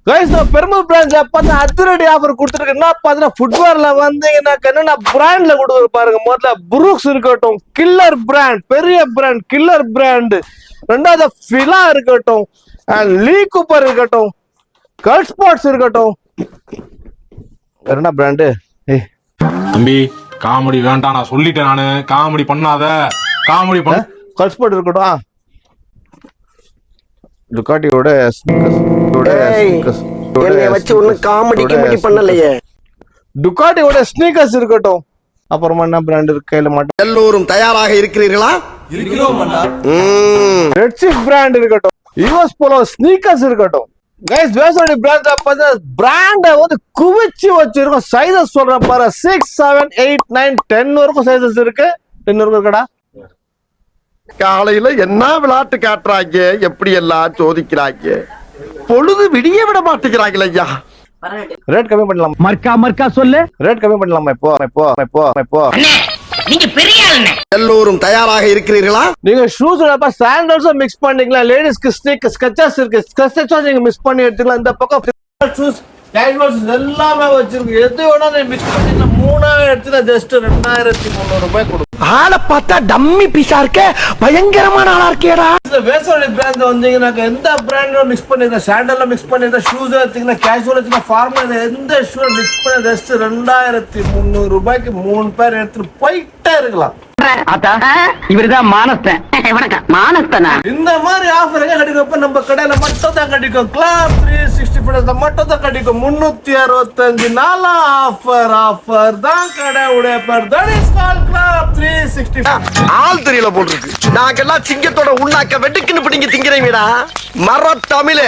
Guys நான் பெருமை பிராண்ட்ல பார்த்தா அதிரடி ஆஃபர் கொடுத்துருக்கேன்னா பார்த்தீங்கன்னா ஃபுட்வேர்ல வந்தீங்கன்னாக்க என்னன்னா பிராண்ட்ல கொடுக்குற பாருங்க. முதல்ல புரூக்ஸ் இருக்கட்டும், கில்லர் பிராண்ட், பெரிய பிராண்ட் கில்லர் பிராண்ட். ரெண்டாவது ஃபிலா இருக்கட்டும், லீ கூப்பர் இருக்கட்டும், கல் ஸ்பாட்ஸ் இருக்கட்டும். என்ன பிராண்டு? தம்பி காமெடி வேண்டாம், நான் சொல்லிட்டேன். நானு காமெடி பண்ணாத, காமெடி பண்ண. கல் ஸ்பாட் இருக்கட்டும். டுகாட்டியோட வச்சு ஒண்ணு காமெடி கிமெடி பண்ணலையே. டுகாட்டியோட ஸ்னீக்கர்ஸ் இருக்கட்டும். அப்புறமா என்ன பிராண்ட் இருக்கு கையில மாட்டோம். எல்லோரும் தயாராக இருக்கிறீர்களா? ரெட் சிப் பிராண்ட் இருக்கட்டும், யூஎஸ் போலோ ஸ்னீக்கர்ஸ் இருக்கட்டும். கைஸ் வேசோடி பிராண்ட் பார்த்தா பிராண்ட வந்து குவிச்சு வச்சிருக்கோம். சைஸஸ் சொல்றேன் பாரு, 6, 7, 8, 9, 10 வரைக்கும் சைஸஸ் இருக்கு. 10 வரைக்கும் இருக்கடா. காலையில என்ன விளையாட்டு காட்டுறாங்க, எப்படி எல்லாம் சோதிக்கிறாங்க. பொழுது விடிய விட மாட்டேங்கிறாங்களே ஐயா. ரேட் கம்மி பண்ணலாம். மர்க்கா சொல்லு. ரேட் கம்மி பண்ணலாமா? இப்போ நீங்க பெரிய ஆளுங்க. எல்லோரும் தயாராக இருக்கிறீர்களா? நீங்க ஷூஸ் சாண்டல்ஸும் மிக்ஸ் பண்ணிக்கலாம். லேடிஸ்க்கு ஸ்னிக் ஸ்கெச்சஸ் இருக்கு, ஸ்கெச்சஸ் நீங்க மிக்ஸ் பண்ணி எடுத்துக்கலாம். இந்த பக்கம் ஷூஸ் கேஷுவல்ஸ் எல்லாமே வச்சிருக்கு. எது வேணா நீங்க மிக்ஸ் பண்ணிக்கலாம். 3000 எடுத்துனா ஜஸ்ட் 2300 ரூபாய் கொடுக்கும். ஆளை பார்த்தா டம்மி பீஸா இருக்க, பயங்கரமான ஆளா இருக்கேடா. வேசோடி பிராண்ட் வந்தீங்கன்னா எந்த பிராண்டும் மிக்ஸ் பண்ணிருக்கேன். சாண்டல்ல மிக்ஸ் பண்ணிருக்கேன், ஷூஸ் எடுத்தீங்கன்னா கேஷுவல் எடுத்தீங்கன்னா ஃபார்மல் எந்த ஷூ மிக்ஸ் பண்ணி ஜஸ்ட் 2300 ரூபாய்க்கு 3 பேர் எடுத்துட்டு போயிட்டே இருக்கலாம். இவருதான் மானஸ்தன். வணக்கம் மானஸ்தனா. இந்த மாதிரி ஆஃபர் எங்க கிடைக்கும்? நம்ம கடையில மட்டும் தான் கிடைக்கும். கிளப் 365 மட்டும் தான் கிடைக்கும். 365 நாளா ஆஃபர் தான் கடையுடைய பேர். That is call club 365. ஆள் தெரியல போட்டுருக்கு. நாங்கெல்லாம் சிங்கத்தோட உண்ணாக்க வெட்டுக்குன்னு பிடிங்க திங்கிறீங்கடா. மர தமிழே.